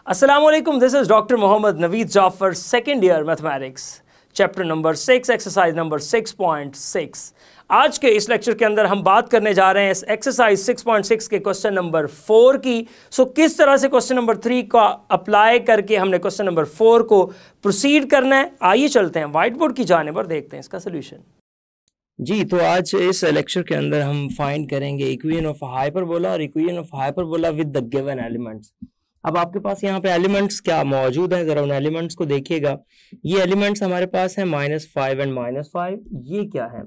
Assalamualaikum, this is Dr. Mohammad Naveed Jafar, second year mathematics, chapter number 6, exercise number 6.6। आज के इस lecture के अंदर हम बात करने जा रहे हैं इस एक्सरसाइज 6.6 के क्वेश्चन नंबर 4 की। किस तरह से क्वेश्चन नंबर 3 का अप्लाई करके हमने क्वेश्चन नंबर 4 को प्रोसीड करना है। आइए चलते हैं व्हाइट बोर्ड की जानिब और देखते हैं इसका सोल्यूशन। जी, तो आज इस लेक्चर के अंदर हम फाइंड करेंगे इक्वेशन ऑफ हाइपरबोला और equation of hyperbola with the given elements. अब आपके पास यहाँ पे एलिमेंट्स क्या मौजूद है, जरा उन एलिमेंट्स को देखिएगा। ये एलिमेंट्स हमारे पास है -5 एंड -5। ये क्या है?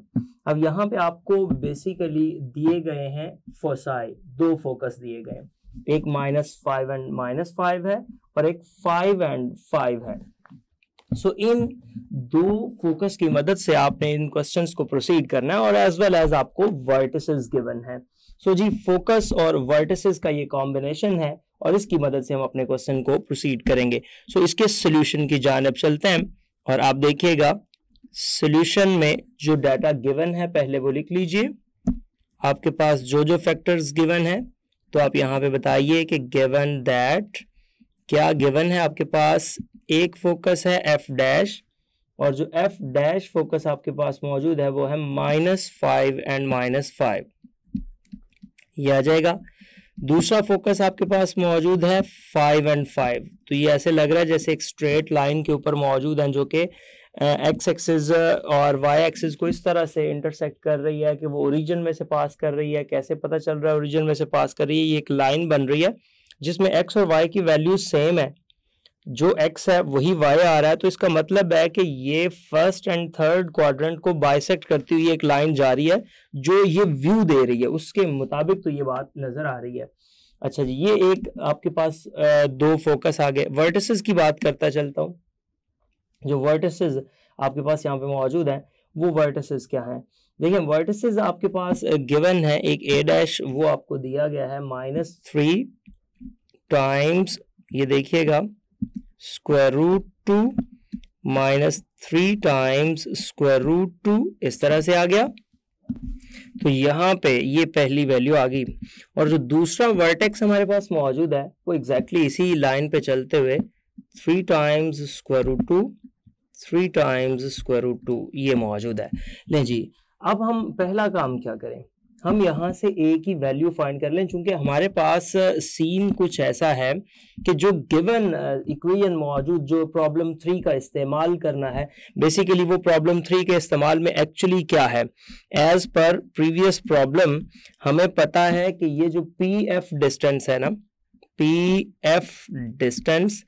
अब यहाँ पे आपको बेसिकली दिए गए हैं फोसाई, दो फोकस दिए गए हैं, एक -5 एंड -5 है और एक 5 एंड 5 है। इन दो फोकस की मदद से आपने इन क्वेश्चंस को प्रोसीड करना है और एज वेल एज आपको वर्टिसेस गिवन है। जी, फोकस और वर्टिसेस का ये कॉम्बिनेशन है और इसकी मदद से हम अपने क्वेश्चन को प्रोसीड करेंगे। इसके सॉल्यूशन की जानिब चलते हैं और आप देखिएगा सॉल्यूशन में जो डाटा गिवन है पहले वो लिख लीजिए। आपके पास जो जो फैक्टर्स गिवन है तो आप यहाँ पे बताइए कि गिवन दैट, क्या गिवन है आपके पास। एक फोकस है एफ डैश और जो एफ डैश फोकस आपके पास मौजूद है वो है -5 एंड -5, ये आ जाएगा। दूसरा फोकस आपके पास मौजूद है 5 एंड 5। तो ये ऐसे लग रहा है जैसे एक स्ट्रेट लाइन के ऊपर मौजूद है जो कि एक्स एक्सिस और वाई एक्सिस को इस तरह से इंटरसेक्ट कर रही है कि वो ओरिजिन में से पास कर रही है। कैसे पता चल रहा है ओरिजिन में से पास कर रही है? ये एक लाइन बन रही है जिसमें एक्स और वाई की वैल्यू सेम है, जो एक्स है वही वाई आ रहा है। तो इसका मतलब है कि ये फर्स्ट एंड थर्ड क्वाड्रेंट को बाइसेक्ट करती हुई एक लाइन जा रही है जो ये व्यू दे रही है, उसके मुताबिक तो ये बात नजर आ रही है। अच्छा जी, ये एक आपके पास दो फोकस आ गए। वर्टिसेस की बात करता चलता हूँ। जो वर्टिसेस आपके पास यहाँ पे मौजूद है वो वर्टिसेस क्या है? देखिए, वर्टिसेस आपके पास गिवन है, एक ए डैश वो आपको दिया गया है -3 टाइम्स, ये देखिएगा √2 -3 टाइम्स √2, इस तरह से आ गया। तो यहाँ पे ये पहली वैल्यू आ गई और जो दूसरा वर्टेक्स हमारे पास मौजूद है वो एग्जैक्टली इसी लाइन पे चलते हुए 3 टाइम्स √2 3 टाइम्स √2 ये मौजूद है। लें जी, अब हम पहला काम क्या करें, हम यहाँ से a की वैल्यू फाइंड कर लें। चूंकि हमारे पास सीन कुछ ऐसा है कि जो गिवन इक्वेशन मौजूद, जो प्रॉब्लम 3 का इस्तेमाल करना है, बेसिकली वो प्रॉब्लम 3 के इस्तेमाल में एक्चुअली क्या है। एज पर प्रीवियस प्रॉब्लम हमें पता है कि ये जो PF डिस्टेंस है ना, PF distance,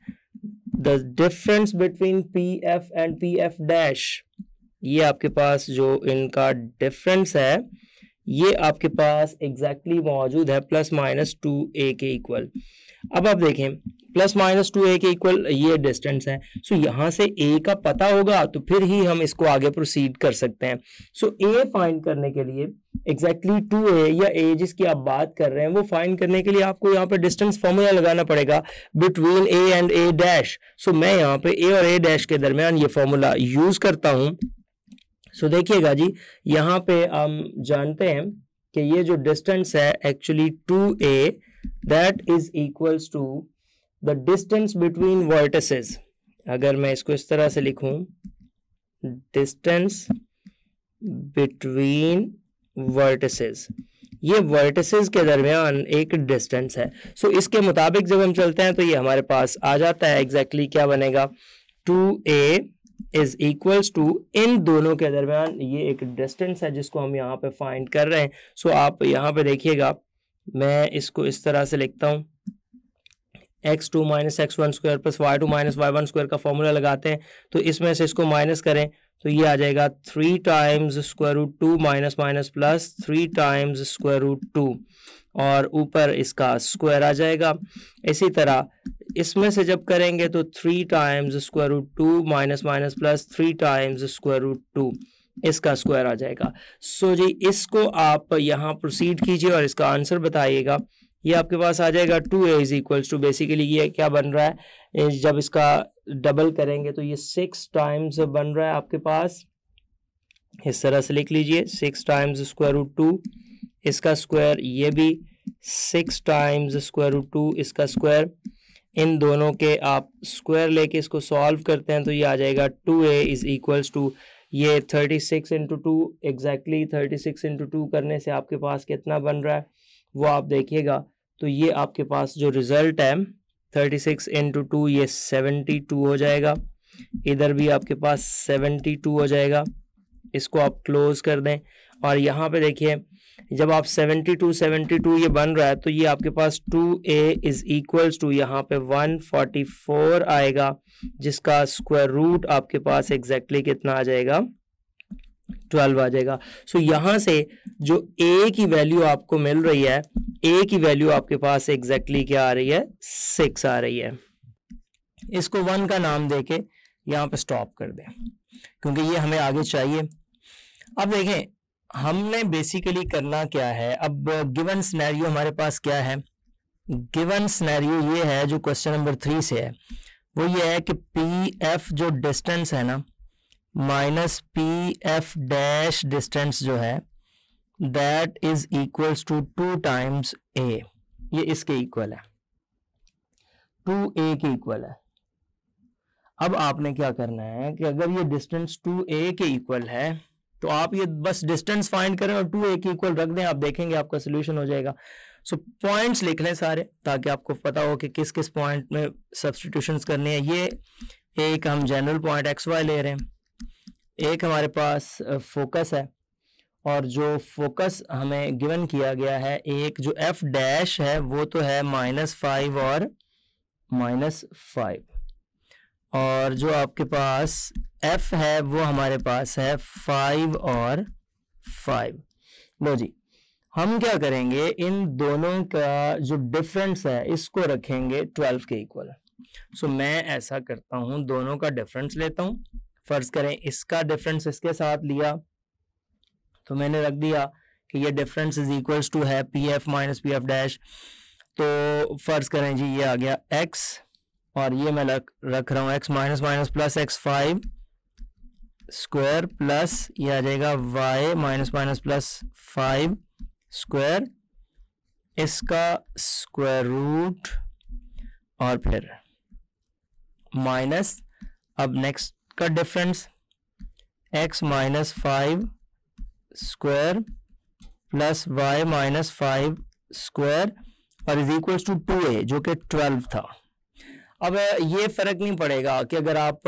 the difference between PF and PF dash, ये आपके पास जो इनका डिफरेंस है ये आपके पास एग्जैक्टली मौजूद है +-2a के इक्वल। अब आप देखें +-2a के इक्वल ये डिस्टेंस है। यहाँ से a का पता होगा तो फिर ही हम इसको आगे प्रोसीड कर सकते हैं। a फाइंड करने के लिए एग्जैक्टली 2a या a जिसकी आप बात कर रहे हैं वो फाइंड करने के लिए आपको यहाँ पे डिस्टेंस फॉर्मूला लगाना पड़ेगा between a and a dash. मैं यहाँ पे a और a डैश के दरमियान ये फॉर्मूला यूज करता हूँ। देखिएगा जी, यहाँ पे हम जानते हैं कि ये जो डिस्टेंस है actually 2a, that is equals to the distance between vertices. अगर मैं इसको इस तरह से लिखूं, डिस्टेंस बिटवीन वर्टिसेस, ये वर्टिसेस के दरमियान एक डिस्टेंस है। इसके मुताबिक जब हम चलते हैं तो ये हमारे पास आ जाता है। एग्जैक्टली क्या बनेगा? 2a इज इक्वल्स टू, इन दोनों के दरमियान ये एक डिस्टेंस है जिसको हम यहाँ पे फाइंड कर रहे हैं। आप यहाँ पे देखिएगा, मैं इसको इस तरह से लिखता हूँ, x2 - x1 square + y2 - y1 square का फॉर्मूला लगाते हैं तो इसमें से इसको माइनस करें तो ये आ जाएगा 3 टाइम्स √2 - +3 टाइम्स √2 और ऊपर इसका स्क्वायर आ जाएगा। इसी तरह इसमें से जब करेंगे तो 3 टाइम्स √2 - +3 टाइम्स √2, इसका स्क्वायर आ जाएगा। जी, इसको आप यहाँ प्रोसीड कीजिए और इसका आंसर बताइएगा। ये आपके पास आ जाएगा 2a is equals to, basically ये क्या बन रहा है, जब इसका डबल करेंगे तो ये 6 टाइम्स बन रहा है आपके पास। इस तरह से लिख लीजिए, 6 टाइम्स √2, इसका स्क्वायर, ये भी 6 टाइम्स √2 इसका स्क्वायर। इन दोनों के आप स्क्वायर लेके इसको सॉल्व करते हैं तो ये आ जाएगा 2a इज इक्वल्स टू ये 36 इंटू 2 एग्जैक्टली 36 इंटू 2 करने से आपके पास कितना बन रहा है वो आप देखिएगा। तो ये आपके पास जो रिजल्ट है 36 इंटू 2 ये 72 हो जाएगा, इधर भी आपके पास 72 हो जाएगा। इसको आप क्लोज कर दें और यहाँ पे देखिए जब आप 72 ये बन रहा है तो ये आपके पास 2a इज इक्वल्स टू यहाँ पे 144 आएगा, जिसका स्क्वायर रूट आपके पास एग्जैक्टली कितना आ जाएगा 12 आ जाएगा। सो यहाँ से जो a की वैल्यू आपको मिल रही है, a की वैल्यू आपके पास एग्जैक्टली क्या आ रही है 6 आ रही है। इसको 1 का नाम देके यहाँ पे स्टॉप कर दें क्योंकि ये हमें आगे चाहिए। अब देखें हमने बेसिकली करना क्या है। अब गिवन सिनेरियो हमारे पास क्या है, गिवन सिनेरियो ये है जो क्वेश्चन नंबर 3 से है, वो ये है कि पी एफ जो डिस्टेंस है ना minus P F dash distance जो है that is equals to 2 times A, ये इसके इक्वल है, 2a के इक्वल है। अब आपने क्या करना है कि अगर ये डिस्टेंस 2a के इक्वल है तो आप ये बस डिस्टेंस फाइंड करें और 2a के इक्वल रख दें, आप देखेंगे आपका सोल्यूशन हो जाएगा। सो पॉइंट्स लिख लें सारे ताकि आपको पता हो कि किस किस पॉइंट में सब्स्टिट्यूशंस करनी है। ये एक हम जनरल पॉइंट एक्स वाई ले रहे हैं, एक हमारे पास फोकस है और जो फोकस हमें गिवन किया गया है, एक जो एफ डैश है वो तो है -5 और -5, और जो आपके पास f है वो हमारे पास है 5 और 5। लो जी हम क्या करेंगे, इन दोनों का जो डिफरेंस है इसको रखेंगे 12 के इक्वल। सो मैं ऐसा करता हूं, दोनों का डिफरेंस लेता हूं। फर्ज करें इसका डिफरेंस इसके साथ लिया तो मैंने रख दिया कि ये डिफरेंस इज इक्वल्स टू है P F minus P F dash. तो फर्ज करें जी ये आ गया x और ये मैं रख रहा हूँ x minus minus plus x5 square plus ये आ जाएगा y minus minus plus 5 square, इसका स्क्वायर रूट और फिर माइनस, अब नेक्स्ट का difference x minus 5 square plus y minus 5 square और इज इक्वल्स टू 2a जो कि 12 था। अब ये फर्क नहीं पड़ेगा कि अगर आप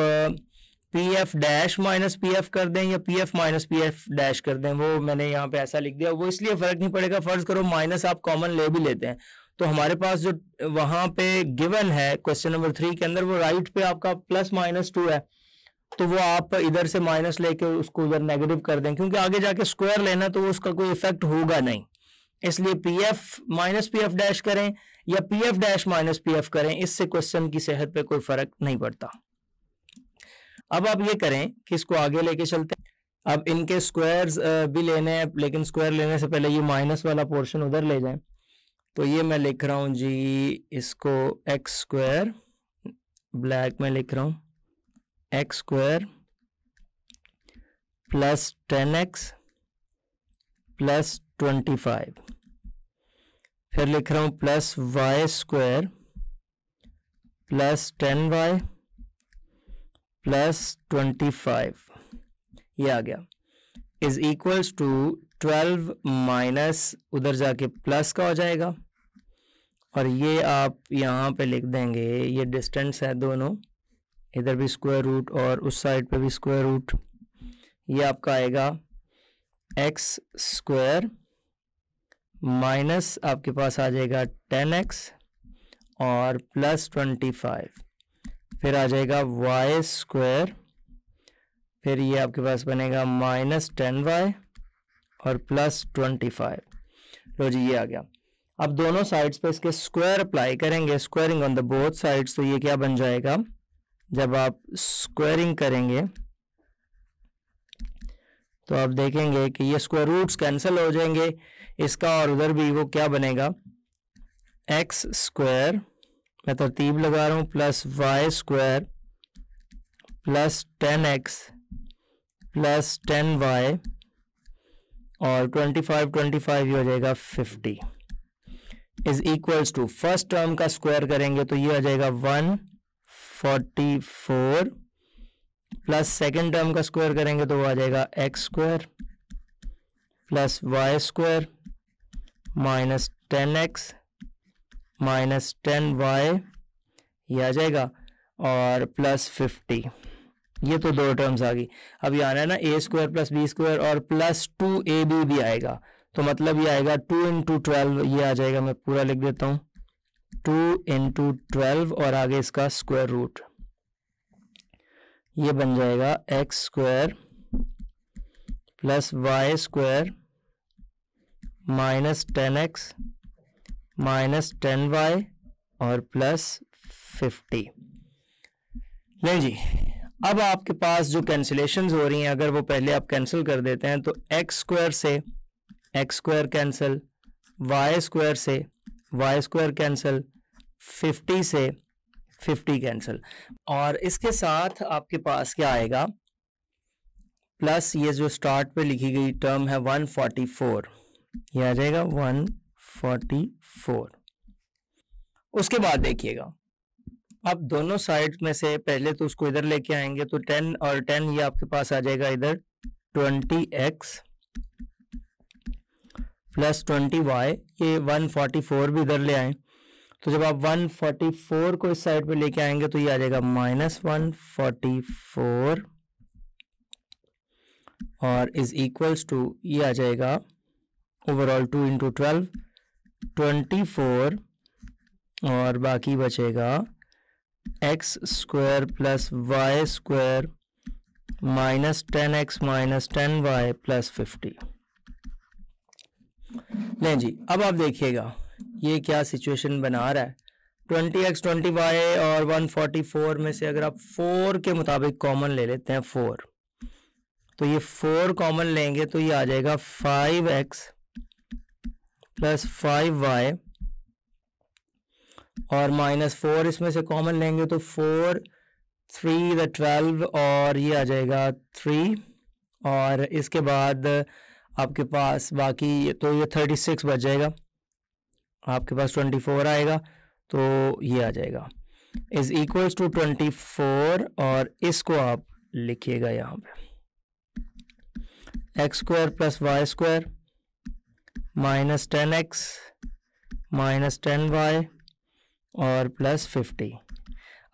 P F dash minus P F कर दें या P F minus P F dash कर दें, वो मैंने यहाँ पे ऐसा लिख दिया, वो इसलिए फर्क नहीं पड़ेगा। फर्ज करो माइनस आप कॉमन ले भी लेते हैं तो हमारे पास जो वहाँ पे गिवन है क्वेश्चन नंबर 3 के अंदर वो राइट पे आपका +-2 है, तो वो आप इधर से माइनस लेके उसको उधर नेगेटिव कर दें क्योंकि आगे जाके स्क्वायर लेना तो उसका कोई इफेक्ट होगा नहीं, इसलिए P F minus P F dash करें या P F dash minus P F करें, इससे क्वेश्चन की सेहत पे कोई फर्क नहीं पड़ता। अब आप ये करें कि इसको आगे लेके चलते हैं। अब इनके स्क्वायर्स भी लेने हैं, लेकिन स्क्वायर लेने से पहले ये माइनस वाला पोर्शन उधर ले जाएं। तो ये मैं लिख रहा हूँ जी, इसको एक्स स्क्वायर ब्लैक में लिख रहा हूँ, x square plus 10x plus 25, फिर लिख रहा हूँ plus Y square plus 10y plus 25, ये आ गया इज इक्वल्स टू 12 माइनस उधर जाके प्लस का हो जाएगा और ये आप यहाँ पे लिख देंगे, ये डिस्टेंस है दोनों, इधर भी स्क्वायर रूट और उस साइड पे भी स्क्वायर रूट, ये आपका आएगा एक्स स्क्वायर माइनस आपके पास आ जाएगा 10x और प्लस 25, फिर आ जाएगा वाई स्क्वायर, फिर ये आपके पास बनेगा माइनस 10y और प्लस 25। लो जी ये आ गया। अब दोनों साइड्स पे इसके स्क्वायर अप्लाई करेंगे, squaring on the both sides, तो ये क्या बन जाएगा, जब आप स्क्वायरिंग करेंगे तो आप देखेंगे कि ये स्क्वायर रूट्स कैंसिल हो जाएंगे इसका, और उधर भी वो क्या बनेगा एक्स स्क्वायर, मैं तरतीब लगा रहा हूँ, plus Y square plus 10x plus 10y और 25 हो जाएगा 50। Is equals to first term का स्क्वायर करेंगे तो ये आ जाएगा 144 प्लस सेकेंड टर्म का स्क्वायर करेंगे तो वो आ जाएगा X square plus Y square minus 10x minus 10y ये आ जाएगा और प्लस 50। ये तो दो टर्म्स आ गई। अब ये आना है ना ए स्क्वायर प्लस बी स्क्वायर और प्लस 2ab भी आएगा, तो मतलब ये आएगा 2 × 12 ये आ जाएगा। मैं पूरा लिख देता हूँ 2 × 12 और आगे इसका स्क्वायर रूट, ये बन जाएगा X square plus Y square minus 10x minus 10y और प्लस 50। नहीं जी, अब आपके पास जो कैंसिलेशंस हो रही हैं अगर वो पहले आप कैंसिल कर देते हैं तो एक्स स्क्वायर से X square cancel, Y square से वाई स्क्वायर कैंसिल, 50 से 50 कैंसिल, और इसके साथ आपके पास क्या आएगा प्लस ये जो स्टार्ट पे लिखी गई टर्म है 144, ये आ जाएगा 144। उसके बाद देखिएगा अब दोनों साइड में से पहले तो उसको इधर लेके आएंगे तो 10 और 10 ये आपके पास आ जाएगा इधर 20x प्लस 20y, ये 144 भी इधर ले आए तो जब आप 144 को इस साइड पे लेके आएंगे तो ये आ जाएगा माइनस 144 और इज इक्वल्स टू ये आ जाएगा ओवरऑल 2 × 12 24 और बाकी बचेगा X square plus Y square minus 10x minus 10y plus 50। नहीं जी, अब आप देखिएगा ये क्या सिचुएशन बना रहा है। 20x 20y और 144 में से अगर आप 4 के मुताबिक कॉमन ले लेते हैं 4, तो ये 4 कॉमन लेंगे तो ये आ जाएगा 5x प्लस 5y और माइनस 4 इसमें से कॉमन लेंगे तो 4 3 12 और ये आ जाएगा 3 और इसके बाद आपके पास बाकी तो ये 36 बच जाएगा, आपके पास 24 आएगा तो ये आ जाएगा इज इक्वल्स टू 24 और इसको आप लिखिएगा यहाँ पे X square plus Y square minus 10x minus 10y और प्लस 50।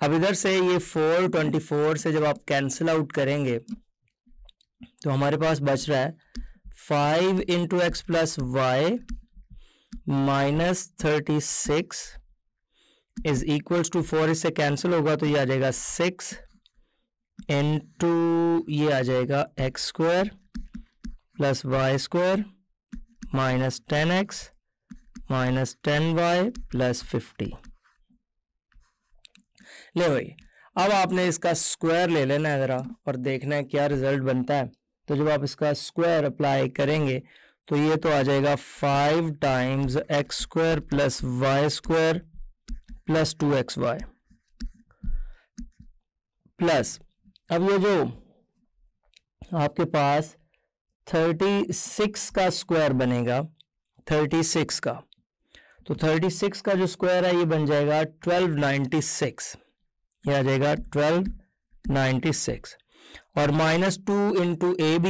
अब इधर से ये 4 24 से जब आप कैंसिल आउट करेंगे तो हमारे पास बच रहा है 5 × x plus Y minus 36 is equals to 4, इससे कैंसिल होगा तो ये आ जाएगा 6 × ये आ जाएगा X square plus Y square minus 10x minus 10y plus 50। ले भाई, अब आपने इसका स्क्वायर ले लेना है ज़रा और देखना है क्या रिजल्ट बनता है। तो जब आप इसका स्क्वायर अप्लाई करेंगे तो ये तो आ जाएगा 5 times X square plus Y square plus 2xy plus अब ये जो आपके पास 36 का स्क्वायर बनेगा 36 का, तो 36 का जो स्क्वायर है ये बन जाएगा 1296, ये आ जाएगा 1296 और माइनस 2 × AB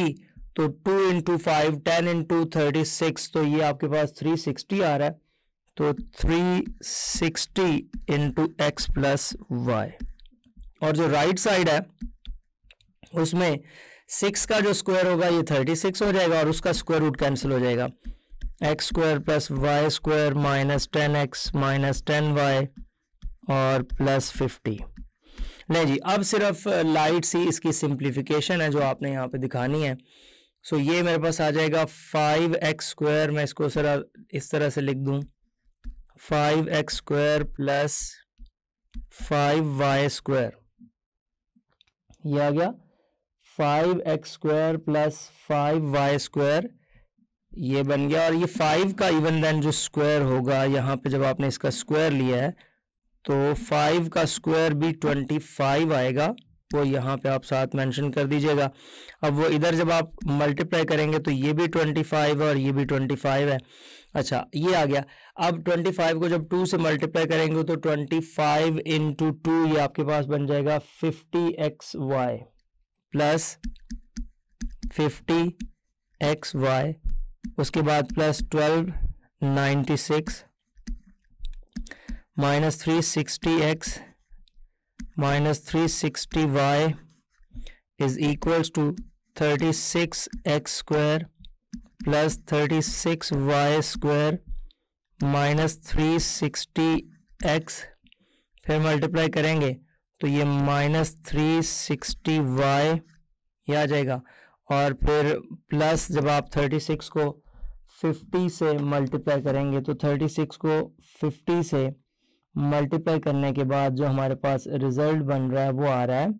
तो 2 × 5 10 × 36 तो ये आपके पास 360 आ रहा है, तो 360 × x प्लस वाई और जो राइट साइड है उसमें 6 का जो स्क्वायर होगा ये 36 हो जाएगा और उसका स्क्वायर रूट कैंसिल हो जाएगा, X square plus Y square minus 10x minus 10y और प्लस 50। नहीं जी, अब सिर्फ लाइट सी इसकी सिंप्लीफिकेशन है जो आपने यहाँ पे दिखानी है। सो ये मेरे पास आ जाएगा 5x स्क्वायर, मैं इसको सर इस तरह से लिख दूँ 5x square plus 5y square, ये आ गया 5x square plus 5y square, ये बन गया। और ये 5 का इवन देन जो स्क्वायर होगा यहाँ पे जब आपने इसका स्क्वायर लिया है तो 5 का स्क्वायर भी 25 आएगा वो यहाँ पे आप साथ मेंशन कर दीजिएगा। अब वो इधर जब आप मल्टीप्लाई करेंगे तो ये भी 25 है और ये भी 25 है। अच्छा, ये आ गया। अब 25 को जब 2 से मल्टीप्लाई करेंगे तो 25 इंटू 2 ये आपके पास बन जाएगा 50xy प्लस 50xy, उसके बाद plus 12 96 minus 360x minus 360y is equals to 36x square plus 36y square minus 360x, फिर मल्टीप्लाई करेंगे तो ये माइनस 360y ये आ जाएगा, और फिर प्लस जब आप 36 को 50 से मल्टीप्लाई करेंगे तो 36 को 50 से मल्टीप्लाई करने के बाद जो हमारे पास रिजल्ट बन रहा है वो आ रहा है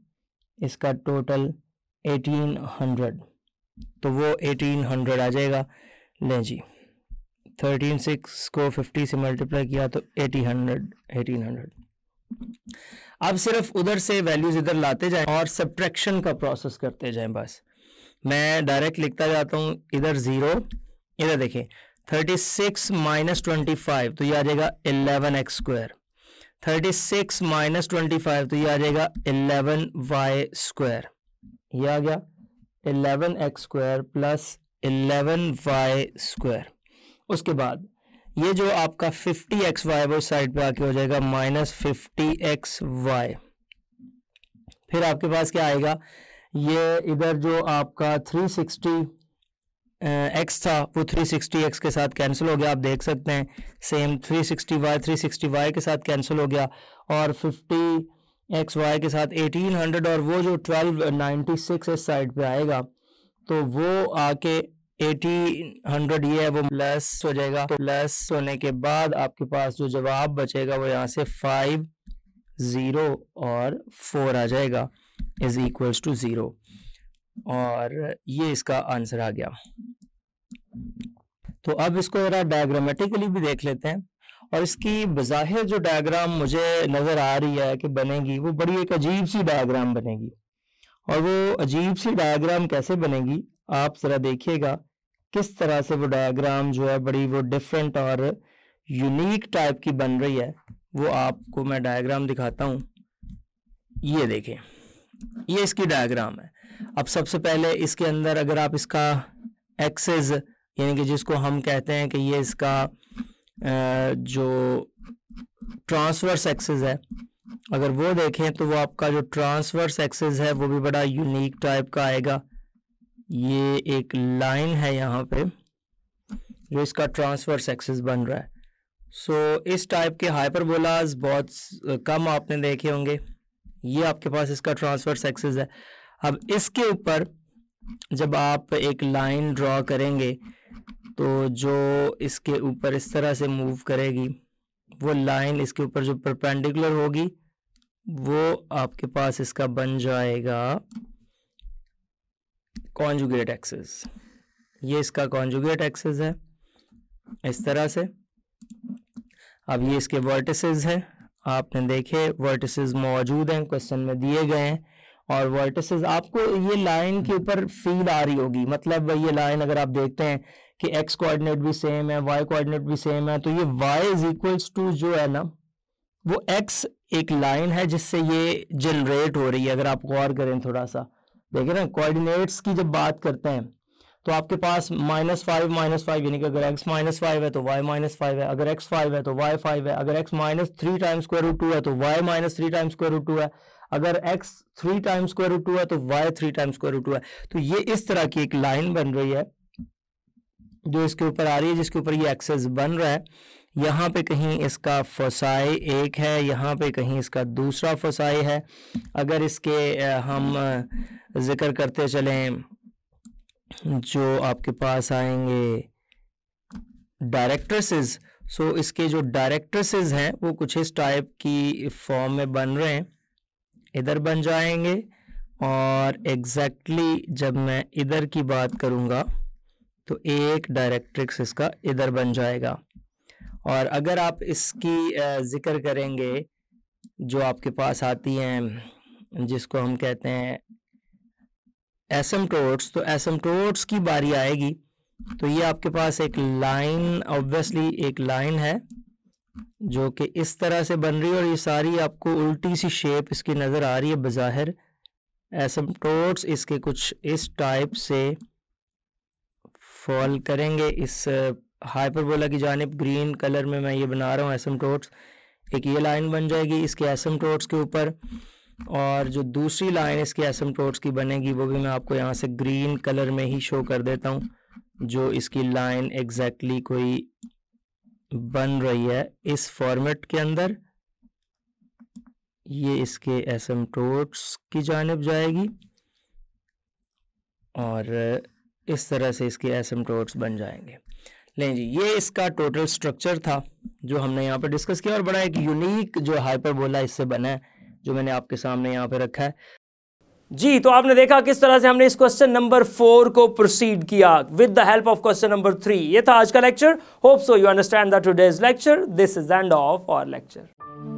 इसका टोटल 1800, तो वो 1800 आ जाएगा। लें जी, 136 को 50 से मल्टीप्लाई किया तो 1800। अब सिर्फ उधर से वैल्यूज इधर लाते जाएं और सब्ट्रैक्शन का प्रोसेस करते जाएं। बस मैं डायरेक्ट लिखता जाता हूँ, इधर 0, इधर देखिए 36 माइनस 25 तो ये आ जाएगा 11x स्क्वायर, 36 माइनस 25 तो ये आ जाएगा 11y स्क्वायर, ये आ गया 11x square plus 11y square. उसके बाद ये जो आपका 50xy वो साइड पे आके हो जाएगा माइनस 50xy। फिर आपके पास क्या आएगा, ये इधर जो आपका 360 x था वो 360x के साथ कैंसिल हो गया, आप देख सकते हैं सेम 360y के साथ कैंसिल हो गया, और 50xy के साथ 1800, और वो जो 1296 इस साइड पे आएगा तो वो आके 1800 ये है वो प्लस हो जाएगा। तो प्लस होने के बाद आपके पास जो जवाब बचेगा वो यहाँ से 5 0 और 4 आ जाएगा इज इक्वल्स टू 0, और ये इसका आंसर आ गया। तो अब इसको जरा डायग्रामेटिकली भी देख लेते हैं, और इसकी बज़ाहिर जो डायग्राम मुझे नज़र आ रही है कि बनेगी वो बड़ी एक अजीब सी डायग्राम बनेगी। और वो अजीब सी डायग्राम कैसे बनेगी आप ज़रा देखिएगा, किस तरह से वो डायग्राम जो है बड़ी वो डिफरेंट और यूनिक टाइप की बन रही है। वो आपको मैं डायग्राम दिखाता हूँ, ये देखें, ये इसकी डायग्राम है। अब सबसे पहले इसके अंदर अगर आप इसका एक्सेस यानी कि जिसको हम कहते हैं कि ये इसका जो ट्रांसवर्स एक्सेस है, अगर वो देखें तो वो आपका जो ट्रांसवर्स एक्सेस है वो भी बड़ा यूनिक टाइप का आएगा। ये एक लाइन है यहाँ पे जो इसका ट्रांसवर्स एक्सेस बन रहा है। सो इस टाइप के हाइपरबोलाज बहुत कम आपने देखे होंगे। ये आपके पास इसका ट्रांसवर्स एक्सेस है। अब इसके ऊपर जब आप एक लाइन ड्रॉ करेंगे तो जो इसके ऊपर इस तरह से मूव करेगी वो लाइन इसके ऊपर जो परपेंडिकुलर होगी वो आपके पास इसका बन जाएगा कॉन्जुगेट एक्सेस। ये इसका कॉन्जुगेट एक्सेस है इस तरह से। अब ये इसके वर्टिसेस हैं, आपने देखे वर्टिसेस मौजूद हैं, क्वेश्चन में दिए गए हैं, और वर्टिसेस आपको ये लाइन के ऊपर फील आ रही होगी। मतलब ये लाइन अगर आप देखते हैं कि एक्स कोऑर्डिनेट भी सेम है, वाई कोऑर्डिनेट भी सेम है, तो ये वाई इज इक्वल्स टू जो है ना वो एक्स एक लाइन है जिससे ये जनरेट हो रही है। अगर आप गौर करें थोड़ा सा देखें ना, कोऑर्डिनेट्स की जब बात करते हैं तो आपके पास -5 यानी कि अगर x -5 है तो y -5 है, अगर x 5 है तो y 5 है, अगर x -3 टाइम्स स्क्वायर रूट 2 है तो y -3 टाइम्स स्क्वायर रूट 2 है, अगर x 3 टाइम्स स्क्वायर रूट 2 है तो y 3 टाइम्स स्क्वायर रूट 2 है। तो ये इस तरह की एक लाइन बन रही है जो इसके ऊपर आ रही है, जिसके ऊपर ये एक्सेस बन रहा है। यहाँ पे कहीं इसका फोसाई एक है, यहाँ पे कहीं इसका दूसरा फोसाई है। अगर इसके हम जिक्र करते चलें जो आपके पास आएंगे डायरेक्ट्रेसेस, सो इसके जो डायरेक्ट्रेसेस हैं वो कुछ इस टाइप की फॉर्म में बन रहे हैं, इधर बन जाएंगे। और एग्जैक्टली जब मैं इधर की बात करूँगा तो एक डायरेक्ट्रिक्स इसका इधर बन जाएगा। और अगर आप इसकी जिक्र करेंगे जो आपके पास आती हैं जिसको हम कहते हैं एसिम्प्टोट्स, तो एसिम्प्टोट्स की बारी आएगी तो ये आपके पास एक लाइन, ऑब्वियसली एक लाइन है जो कि इस तरह से बन रही है और ये सारी आपको उल्टी सी शेप इसकी नज़र आ रही है बज़ाहिर। एसिम्प्टोट्स इसके कुछ इस टाइप से फॉल करेंगे इस हाइपरबोला की जानिब। ग्रीन कलर में मैं ये बना रहा हूँ एसिम्प्टोट्स। एक ये लाइन बन जाएगी इसके एसिम्प्टोट्स के ऊपर, और जो दूसरी लाइन इसके एसिम्प्टोट्स की बनेगी वो भी मैं आपको यहाँ से ग्रीन कलर में ही शो कर देता हूँ, जो इसकी लाइन एग्जैक्टली कोई बन रही है इस फॉर्मेट के अंदर। ये इसके एसिम्प्टोट्स की जानिब जाएगी और इस तरह से इसके एसिम्प्टोट्स बन जाएंगे। लें जी, ये इसका टोटल स्ट्रक्चर था जो हमने यहाँ पर डिस्कस किया और बड़ा एक यूनिक जो हाइपरबोला इससे बना है जो मैंने आपके सामने यहाँ पे रखा है। जी, तो आपने देखा किस तरह से हमने इस क्वेश्चन नंबर 4 को प्रोसीड किया with the help of question number 3। ये था आज का lecture. Hope so you understand that today's lecture. This is end of our lecture.